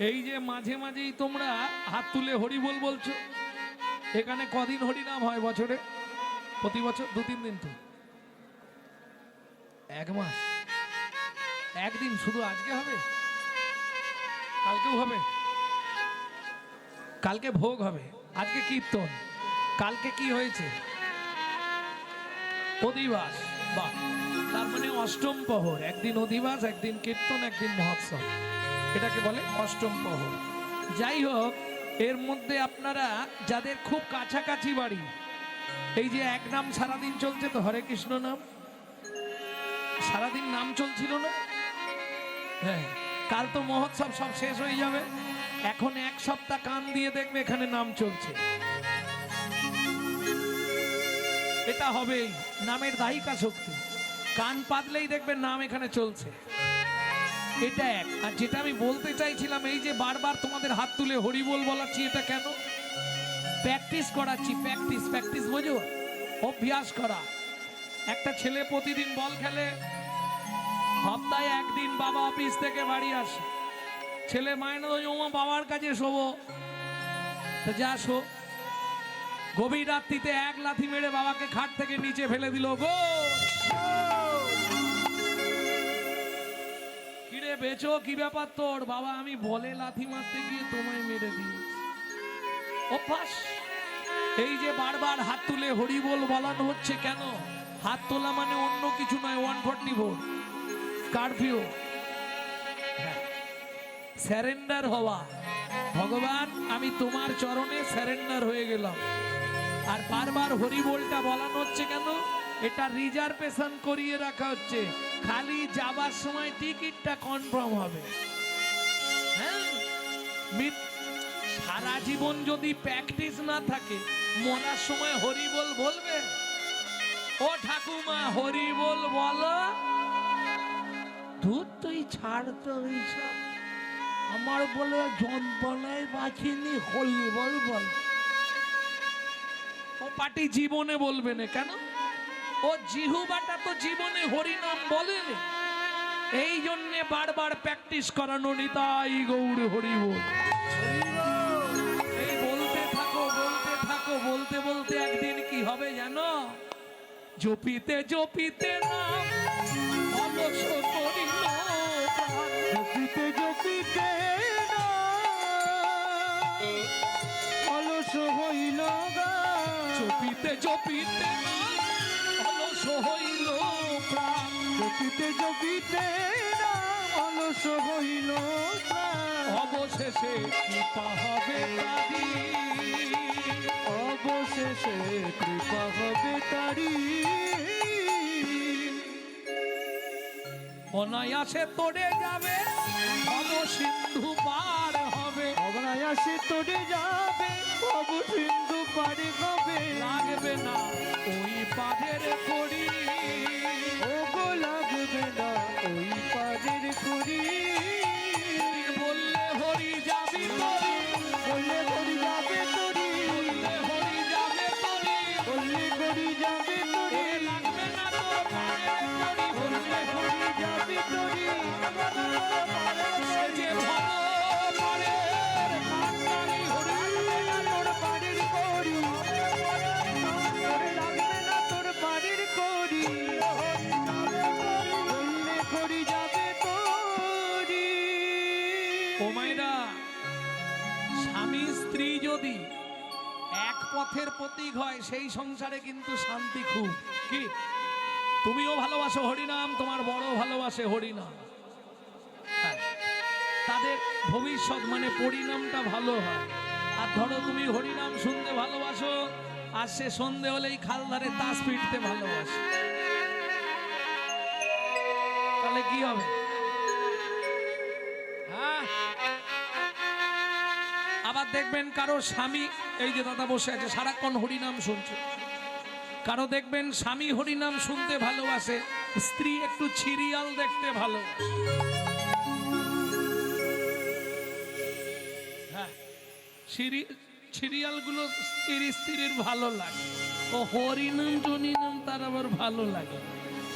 এই যে মাঝে মাঝেই তোমরা হাত তুলে হরি বল বলছো, এখানে কদিন হরি নাম হয় বছরে? প্রতি বছর 2-3 দিন তো, 1 মাস, একদিন শুধু। আজকে হবে, কালকেও হবে, কালকে ভোগ হবে, আজকে কীর্তন, কালকে কি হয়েছে? অধিবাস। বাহ, তার মানে অষ্টম প্রহর, একদিন অধিবাস, একদিন কীর্তন, একদিন মহোৎসব, এটাকে বলে অষ্টম প্রহর। যাই হোক, এর মধ্যে আপনারা যাদের খুব কাছাকাছি বাড়ি, এই যে এক নাম সারাদিন চলছে তো, হরে কৃষ্ণ নাম সারাদিন নাম চলছিল না? হ্যাঁ, কাল তো মহোৎসব সব শেষ হয়ে যাবে, এখন 1 সপ্তাহ কান দিয়ে দেখবে এখানে নাম চলছে। এটা হবেই, নামের দায়িকা শক্তি, কান পাতলেই দেখবে নাম এখানে চলছে। এটা এক। আর যেটা আমি বলতে চাইছিলাম, এই যে বারবার তোমাদের হাত তুলে হরি বল বলাচ্ছি, এটা কেন? প্র্যাকটিস করাচ্ছি, প্র্যাকটিস, প্র্যাকটিস বোঝো, অভ্যাস করা। একটা ছেলে প্রতিদিন বল খেলে, সপ্তাহে 1 দিন বাবা অফিস থেকে বাড়ি আসে, ছেলে মায়না ওমা বাবার কাছে শোবো, তো যা শো। গভীর রাত্রিতে 1 লাথি মেরে বাবাকে খাট থেকে নিচে ফেলে দিল, গো কিরে বেচো, কি ব্যাপার তোর? বাবা আমি বলে লাথি মারতে গিয়ে তোমায় মেরে দিয়েছি। অভ্যাস। এই যে বারবার হাত তুলে হরি বল বলানো হচ্ছে কেন? হাত তোলা মানে অন্য কিছু নয়, 144 কারফিউ, স্যারেন্ডার হওয়া। ভগবান আমি তোমার চরণে স্যারেন্ডার হয়ে গেলাম। আর বারবার হরি বলটা বলানো হচ্ছে কেন? এটা রিজার্ভেশন করিয়ে রাখা হচ্ছে, খালি যাবার সময় টিকিটটা কনফার্ম হবে। হ্যাঁ, সারা জীবন যদি প্র্যাকটিস না থাকে, মরার সময় হরি বল বলবে? ও ঠাকুমা হরি বল বলো। ধুর তুই ছাড় তো এইসব, আমার বলে যন্ত্রণায় বাঁচিনি, হরি বল বল। ও পাটি জীবনে বলবে না কেন? ও জিহুবাটা তো জীবনে হরিনাম বলে, এই জন্যে বারবার প্র্যাকটিস করানো। নিতাই গৌর হরি বল। এই বলতে থাকো, বলতে থাকো, বলতে বলতে একদিন কি হবে জানো? জপিতে জপিতে নাম অলস করিল, জপিতে জপিতে অলস হইল, জপিতে জপিতে অলস হইল প্রাণ, জপিতে জপিতে অলস হইল, অবশেষে কৃপা হবে তারি, অবশেষে কৃপা হবে তারি। অনায়াসে তোড়ে যাবে, ভব সিন্ধু পার হবে, অনায়াসে তোড়ে যাবে, ভব সিন্ধু পারে হবে, লাগবে না ওই পাদের করি, ওগো লাগবে না ওই পারের করি। বললে হরি যাবি তোরি, বললে করি যাবে তোরি, বললে হরি যাবে তোরি, বললে করি যাবে তোরি, লাগবে না তোর পাদের করি, বললে করি যাবে তোরি, সে যে ভব পারের কান্ডারি হরি, তোর পারের করি, লাগবে না তোর পারের করি, বললে করি যাবে তোরি। ও মাইরা, স্বামী স্ত্রী যদি এক পথের প্রতীক হয়, সেই সংসারে কিন্তু শান্তি খুব। কি তুমিও ভালোবাসো হরিনাম, তোমার বড় ভালোবাসে হরিনাম, হ্যাঁ, তাদের ভবিষ্যৎ মানে পরিণামটা ভালো হয়। আর ধরো তুমি হরিনাম শুনতে ভালোবাসো, আর সে সন্ধে হলেই খাল ধারে তাস পিটতে ভালোবাসে, তাহলে কি হবে? হ্যাঁ, আবার দেখবেন কারো স্বামী, এই যে দাদা বসে আছে সারাক্ষণ হরিনাম শুনছে, কারো দেখবেন স্বামী হরিনাম শুনতে ভালোবাসে, স্ত্রী একটু সিরিয়াল দেখতে ভালোবাসে। হ্যাঁ, সিরিয়ালগুলো স্ত্রীর ভালো লাগে, ও হরিনাম টনিনাম তার আবার ভালো লাগে।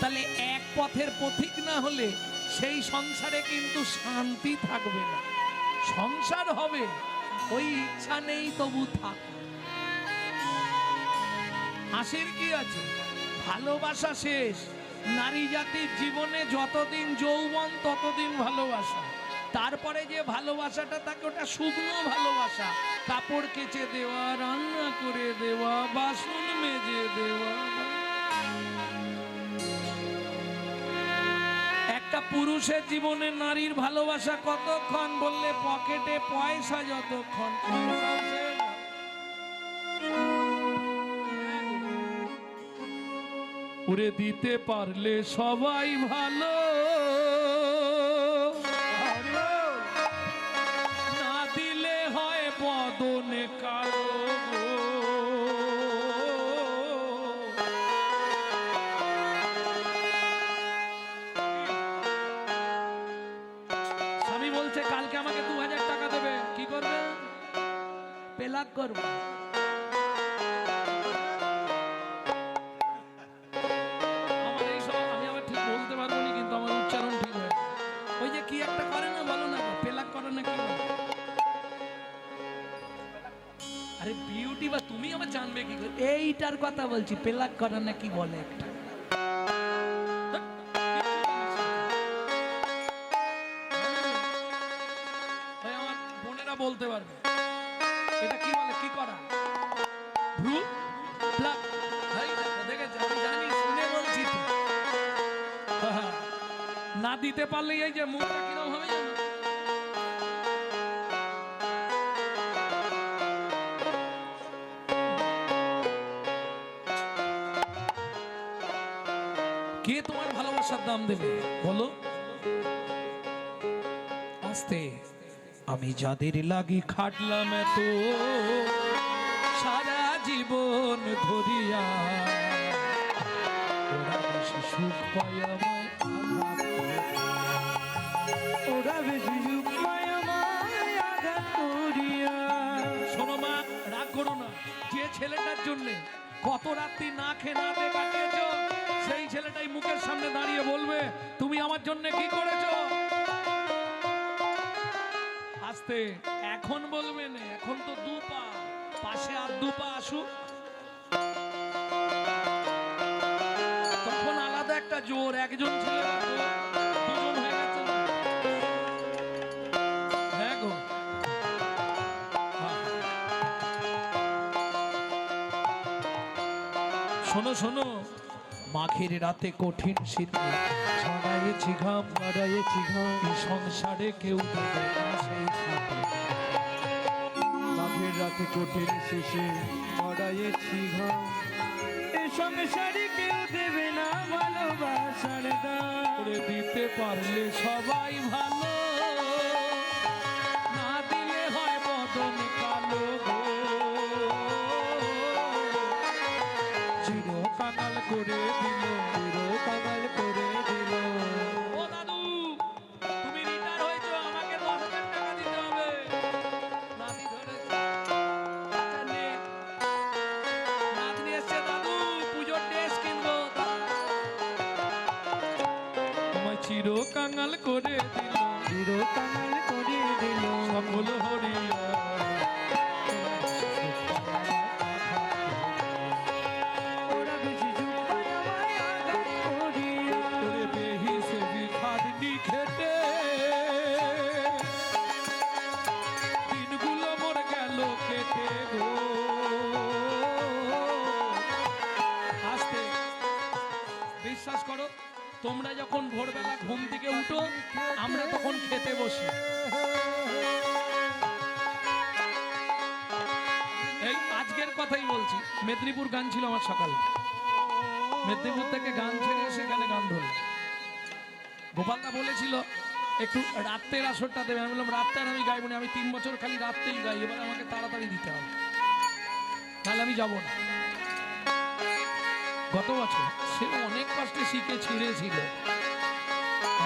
তাহলে এক পথের পথিক না হলে সেই সংসারে কিন্তু শান্তি থাকবে না। সংসার হবে ওই ইচ্ছা নেই, তবু থাক। হাসির কি আছে? ভালোবাসা শেষ। নারী জাতির জীবনে যতদিন যৌবন ততদিন ভালোবাসা, তারপরে যে ভালোবাসাটা থাকে ওটা শুকনো ভালোবাসা। কাপড় কেচে দেওয়া, রান্না করে দেওয়া, বাসন মেজে দেওয়া। একটা পুরুষের জীবনে নারীর ভালোবাসা কতক্ষণ বললে পকেটে পয়সা যতক্ষণ। উড়ে দিতে পারলে সবাই ভালো, না দিলে হয় বদনে কালো। স্বামী বলছে কালকে আমাকে 2000 টাকা দেবে, কি করবে? পেলাক করবে। আমার এই সব আমি আবার ঠিক বলতে পারবো না, কিন্তু আমার উচ্চারণ ঠিক হয়। ওই যে কি একটা করে না, বলো না, পেলাক করে না কি বলে? আরে বিউটি বা তুমি আবার জানবে কি করে? এইটার কথা বলছি, পেলাক করে না কি বলে একটা। ভাই আমার বোনেরা বলতে পারবে এটা কি বলে, কি করা? ভ্রু প্লাক। ভাই দেখেছ, আমি জানি, শুনে বলছি তো। না দিতে পারলে এই যে মুখটা কিরকম হবে জানো? কে তোমার ভালোবাসার দাম দেবে বলো? আস্তে। আমি যাদের লাগি খাটলাম এত সারা জীবন ধরিয়া, ওরা বেশি সুখ পায় আমায় আঘাত করিয়া। ওরা বেশি সুখ পায় আমায় আঘাত করিয়া। শোনো মা, রাগ করো না। যে ছেলেটার জন্য কত রাত্রি না খেয়ে না দিয়ে কাটিয়েছো, সেই ছেলেটাই মুখের সামনে দাঁড়িয়ে বলবে তুমি আমার জন্য কি করেছো। আস্তে, এখন বলবে না, এখন তো দু পা, পাশে আর দু পা আসুক, তখন আলাদা একটা জোর। একজন ছেলে দুজন হয়ে গেছে। হ্যাঁ গো, শোনো শোনো, মাঘের রাতে কঠিন শীতে ছড়াইয়েছি ঘাম, বাড়াইয়েছি ঘাম, এই সংসারে কেউ দেবে না সেই সাথে। মাঘের রাতে কঠিন শেষে বাড়াইয়েছি ঘাম, এ সংসারে কেউ দেবে না ভালোবাসার দাম। করে দিতে পারলে সবাই ভালো, না দিলে হয় বদন কালো গো। চির কাঙাল করে দিল, চির কাঙাল করে দিল। ও দাদু তুমি রিটায়ার হয়েছো, আমাকে 10,000 টাকা দিতে হবে। নাতি ধরেছে। আচ্ছা নে, নাতনি এসছে, দাদু পুজোর ড্রেস কিনবো। তোমায় চির কাঙাল করে দিল, চির কাঙাল করে দিল। সকল হরিয়া। ওরা বেশি সুখ পায় আমায় আঘাত করিয়া। ওরে বেহি সে খাটনি খেটে দিনগুলো মোর গেল কেটে গো। আস্তে, বিশ্বাস করো, তোমরা যখন ভোরবেলা ঘুম থেকে উঠো, আমরা তখন খেতে বসি। এই আজকের কথাই বলছি, মেদিনীপুর গান ছিল আমার সকালে, মেদিনীপুর থেকে গান ছেড়ে এসে এখানে গান ধরল। গোপালদা বলেছিল একটু রাত্রের আসরটা দেবে, আমি বললাম রাত্রে আমি গাইব না, আমি 3 বছর খালি রাত্রেই গাই, এবার আমাকে তাড়াতাড়ি দিতে হবে, তাহলে আমি যাব না। গত বছর সে অনেক কষ্টে শিখে ছিঁড়েছিল,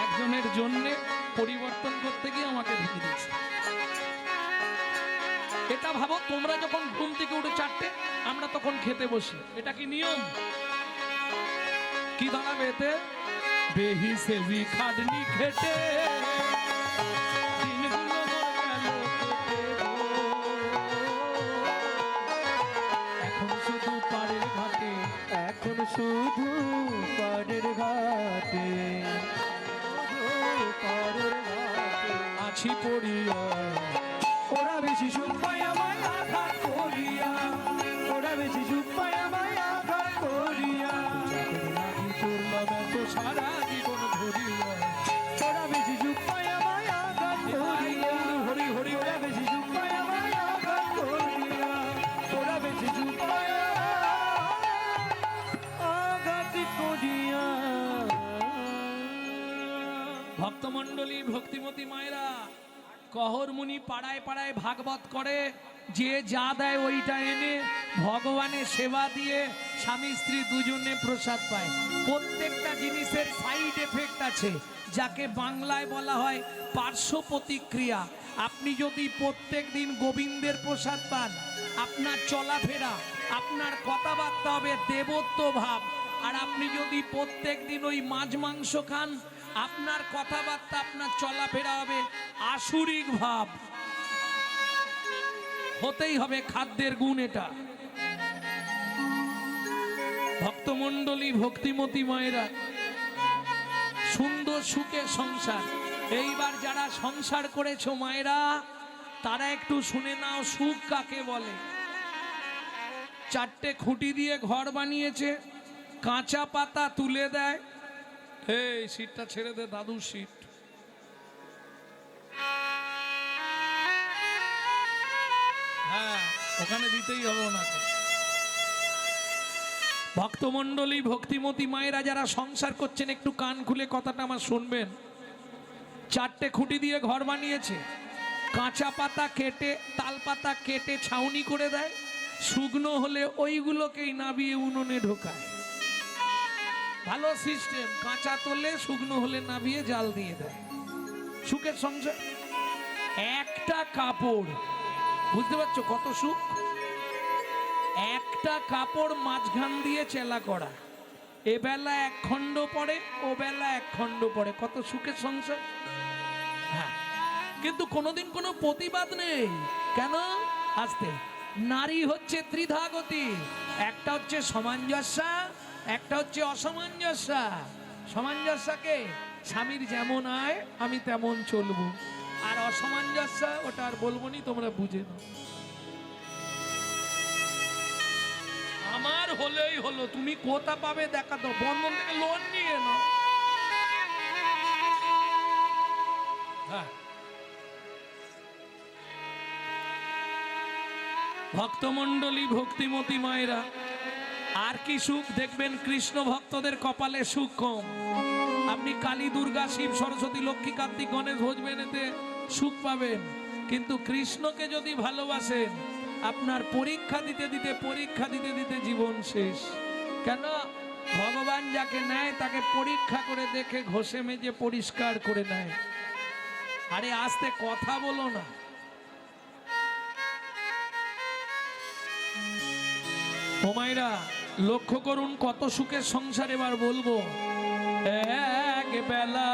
একজনের জন্যে পরিবর্তন করতে গিয়ে আমাকে ঢুকে দিয়েছে। এটা ভাবো, তোমরা যখন ঘুম থেকে উঠে 4টে, আমরা তখন খেতে বসি, এটা কি নিয়ম? কি দাঁড়াবে এতে? বেহি সেবি খাটনি খেটে দিনগুলো মোর গেল শুধু পাড়ের ঘাটে, শুধু পাড়ের ঘাটে আছি পড়িয়া, ওরা বেশি সুখ পায় আমায় আঘাত করিয়া, ওরা বেশি সুখ পায় আমায় আঘাত করিয়া, লাগি করলাম এত সারা জীবন ধরিয়া, ওরা বেশি সুখ পায় আমায় আঘাত করিয়া, হরি হরি ওরা বেশি সুখ পায় আমায় আঘাত করিয়া, ওরা বেশি সুখ পায় আঘাত করিয়া। ভক্তমণ্ডলী, ভক্তিমতী মায়েরা, কহরমুনি পাড়ায় পাড়ায় ভাগবত করে, যে যা দেয় ওইটা এনে ভগবানের সেবা দিয়ে স্বামী স্ত্রী দুজনে প্রসাদ পায়। প্রত্যেকটা জিনিসের সাইড এফেক্ট আছে, যাকে বাংলায় বলা হয় পার্শ্ব প্রতিক্রিয়া। আপনি যদি প্রত্যেক দিন গোবিন্দের প্রসাদ পান, আপনার চলাফেরা, আপনার কথাবার্তা হবে দেবত্ব ভাব। আর আপনি যদি প্রত্যেক দিন ওই মাছ মাংস খান, আপনার কথাবার্তা, আপনার চলাফেরা হবে আসুরিক ভাব। হতেই হবে খাদ্যের গুণ এটা। ভক্তমণ্ডলী, ভক্তিমতী মায়েরা, সুন্দর সুখে সংসার। এইবার যারা সংসার করেছো মায়েরা, তারা একটু শুনে নাও সুখ কাকে বলে। চারটে খুঁটি দিয়ে ঘর বানিয়েছে, কাঁচা পাতা তুলে দেয়। এই সিটটা ছেড়ে দে, দাদুর সিট। হ্যাঁ, ওখানে দিতেই হবে ওনাকে। ভক্তমণ্ডলী, ভক্তিমতী মায়েরা যারা সংসার করছেন, একটু কান খুলে কথাটা আমার শুনবেন। চারটে খুঁটি দিয়ে ঘর বানিয়েছে, কাঁচা পাতা কেটে, তাল পাতা কেটে ছাউনি করে দেয়। শুকনো হলে ওইগুলোকেই নাবিয়ে উনুনে ঢোকায়। ভালো সিস্টেম। কাঁচা তোলে, শুকনো হলে নাবিয়ে জাল দিয়ে দেয়। সুখের সংসার। একটা কাপড়, বুঝতে পারছো কত সুখ? একটা কাপড় মাঝখান দিয়ে চেলা করা, এ বেলা এক খণ্ড পড়ে, ও বেলা এক খণ্ড পড়ে, কত সুখের সংসার। হ্যাঁ, কিন্তু কোনোদিন কোনো প্রতিবাদ নেই। কেন? আসতে নারী হচ্ছে ত্রিধাগতি। একটা হচ্ছে সামঞ্জস্যা, একটা হচ্ছে অসামঞ্জস্যা। সামঞ্জস্যাকে স্বামীর যেমন আয় আমি তেমন চলবো, আর অসামঞ্জস্যা ওটা আর বলবো নি, তোমরা বুঝে নাও। আমার হলেই হলো, তুমি কোথা পাবে দেখা দাও, বন্ধন থেকে লোন নিয়ে নাও। হ্যাঁ, ভক্তমণ্ডলী, ভক্তিমতী মায়েরা, আর কি সুখ দেখবেন? কৃষ্ণ ভক্তদের কপালে সুখ কম। আপনি কালী, দুর্গা, শিব, সরস্বতী, লক্ষ্মী, কার্তিক, গণেশ ভজবেন, এতে সুখ পাবেন। কিন্তু কৃষ্ণকে যদি ভালোবাসেন, আপনার পরীক্ষা দিতে দিতে, পরীক্ষা দিতে দিতে জীবন শেষ। কেন? ভগবান যাকে নেয় তাকে পরীক্ষা করে দেখে ঘষে মেজে পরিষ্কার করে নেয়। আরে আস্তে কথা বলো না। ও মায়েরা, লক্ষ্য করুন কত সুখের সংসার। এবার বলবো, এক বেলা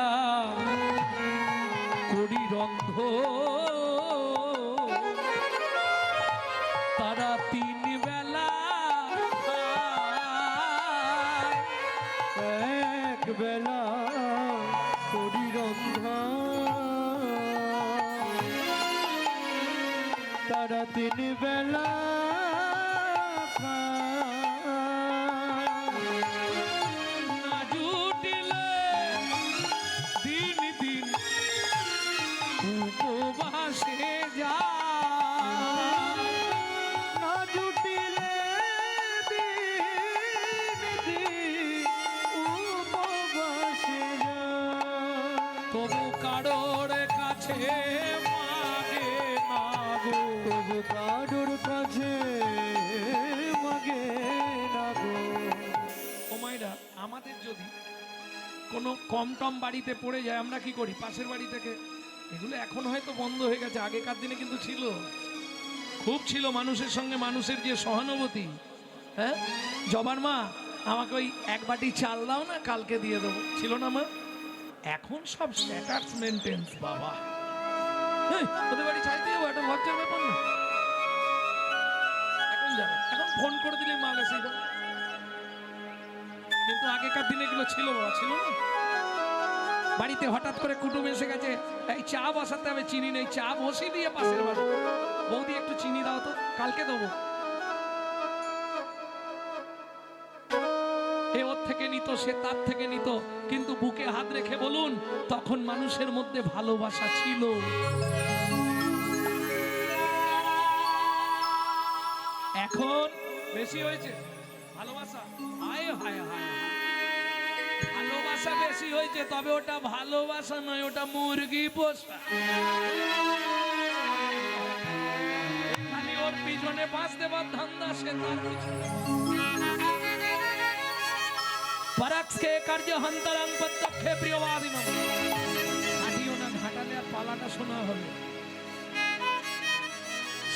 করি রন্ধ, তারা তিন বেলা খায়। এক বেলা করি রন্ধন, তারা তিন বেলা না জুটিলে দিন দিন উপবাসে যায়, না জুটিলে দিন দিন উপবাসে যায়। তবু কারোর কাছে মাগে না গো, তবু কারোর কাছে মাগে না গো। ও মায়েরা, আমাদের যদি কোনো কম টম বাড়িতে পড়ে যায়, আমরা কি করি? পাশের বাড়ি থেকে, এগুলো এখন হয়তো বন্ধ হয়ে গেছে, আগেকার দিনে কিন্তু ছিল, খুব ছিল। মানুষের সঙ্গে মানুষের যে সহানুভূতি। হ্যাঁ, জবার মা, আমাকে ওই এক বাটি চাল দাও না, কালকে দিয়ে দেবো, ছিল না মা? এখন সব স্ট্যাটাস মেনটেন্স বাবা। হ্যাঁ, ওদের বাড়ি চাইতে যাবো, একটা লজ্জার ব্যাপার না। এখন যাবে, এখন ফোন করে দিলে মা গেছে। কিন্তু আগেকার দিনে এগুলো ছিল বাবা, ছিল না। বাড়িতে হঠাৎ করে কুটুম এসে গেছে, এই চা বসাতে হবে, চিনি নেই, চা বসিয়ে দিয়ে পাশের বাড়ি, বৌদি একটু চিনি দাও তো, কালকে দেবো। এ ওর থেকে নিত, সে তার থেকে নিত, কিন্তু বুকে হাত রেখে বলুন তখন মানুষের মধ্যে ভালোবাসা ছিল। এখন বেশি হয়েছে ভালোবাসা, হায় হায় হায় হায়। ভালোবাসা বেশি হয়েছে, তবে ওটা ভালোবাসা নয়, ওটা মুরগি পোষা। খালি ওর পিছনে বাঁচ দেবার ধান্দা, সে তার পিছনে। পরক্ষে কার্য হন্তরং প্রত্যক্ষে প্রিয়বাদিনম। হাঁটিও না, ঘাটালে আর পালাটা শোনা হবে।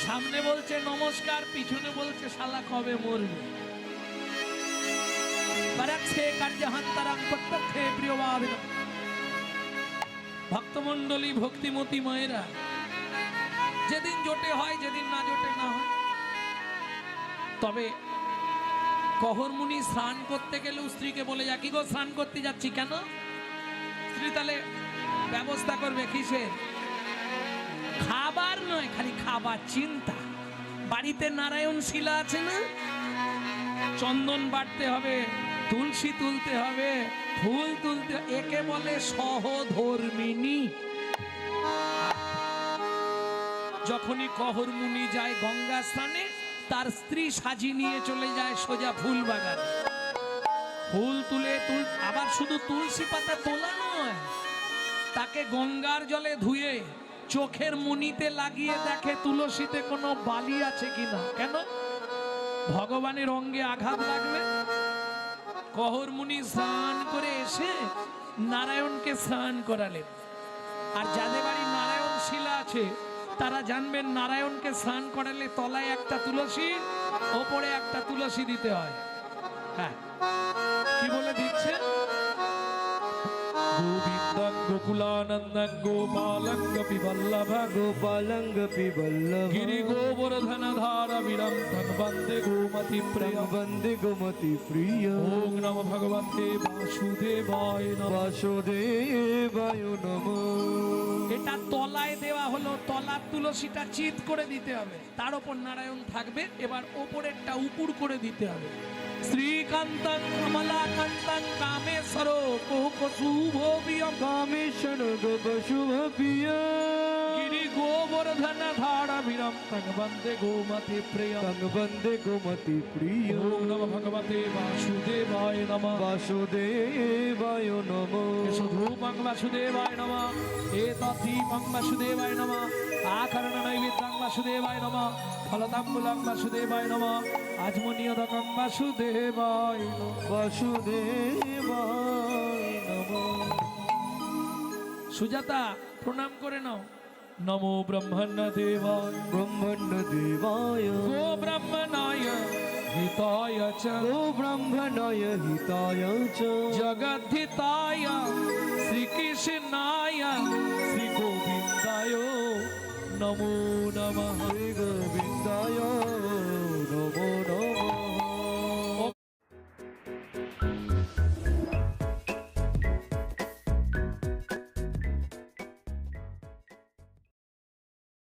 সামনে বলছে নমস্কার, পিছনে বলছে শালা কবে মরবে। পরক্ষে কার্য হন্তরং প্রত্যক্ষে প্রিয়বাদিনম। ভক্তমণ্ডলী, ভক্তিমতী মায়েরা, যেদিন জোটে হয়, যেদিন না জোটে না হয়। তবে কহর মুনি স্নান করতে গেলেও স্ত্রীকে বলে যা, কি গো স্নান করতে যাচ্ছি কেন? স্ত্রী তাহলে ব্যবস্থা করবে কিসের? খাবার নয়, খালি খাবার চিন্তা। বাড়িতে নারায়ণ শিলা আছে না, চন্দন বাটতে হবে, তুলসী তুলতে হবে, ফুল তুলতে, একে বলে সহধর্মিনী। যখনই কহর মুনি যায় গঙ্গা স্নানে, তার স্ত্রী সাজি নিয়ে চলে যায় সোজা ফুল বাগান, ফুল তুলে আবার শুধু তুলসী পাতা তোলা নয়, তাকে গঙ্গার জলে ধুয়ে চোখের মণিতে লাগিয়ে দেখে তুলসীতে কোনো বালি আছে কিনা। কেন? ভগবানের অঙ্গে আঘাত লাগবে। কহর মুনি স্নান করে এসে নারায়ণকে স্নান করালেন। আর যাদের বাড়ি নারায়ণ শিলা আছে তারা জানবেন, নারায়ণকে স্নান করালে তলায় একটা তুলসী, ওপরে একটা তুলসী দিতে হয়। হ্যাঁ, কি বলে দিচ্ছে? গোবিন্দং গোকুলানন্দং গোপালং গোপী বল্লভং গোপালং গোপী বল্লভ গিরি গোবর্ধন ধারা বিরন্তং বন্দে গোমতি প্রিয় বন্দে গোমতি প্রিয়। ওম নমো ভগবতে বাসুদেবায় নমঃ। বাসুদেবায় নমঃ। এটা তলায় দেওয়া হলো, তলার তুলসীটা চিৎ করে দিতে হবে, তার উপর নারায়ণ থাকবে। এবার ওপরেরটা উপুর করে দিতে হবে। শ্রীকান্তং কমলাকান্তং কামেশ্বর কোক শুভ প্রিয়ম কামেশ্বর গোপ শুভ প্রিয় গিরি গোবর্ধন ধারা বিরন্তং বন্দে গোমতি প্রিয় বন্দে গোমতি প্রিয়। ওম নমো ভগবতে বাসুদেবায় নমঃ। বাসুদেবায় নমঃ। এসো ধূপং বাসুদেবায় নমঃ, এতদ্দীপং বাসুদেবায় নমঃ, আকরণ নৈবেদ্যং বাসুদেবায় নমঃ, ফলতাম্বুলং বাসুদেবায় নমঃ, আজমনীয়দকং বাসুদেবায় নমঃ। বাসুদেবায় নমঃ। সুজাতা প্রণাম করে নাও। নমো ব্রহ্মণ্য দেবায় ব্রহ্মণ্য দেবায় গো ব্রহ্মণায় হিতায় চ গো ব্রাহ্মণায় হিতায় চ জগদ্ধিতায় শ্রীকৃষ্ণায় শ্রী গোবিন্দায় নমো নমঃ। শ্রী গোবিন্দায়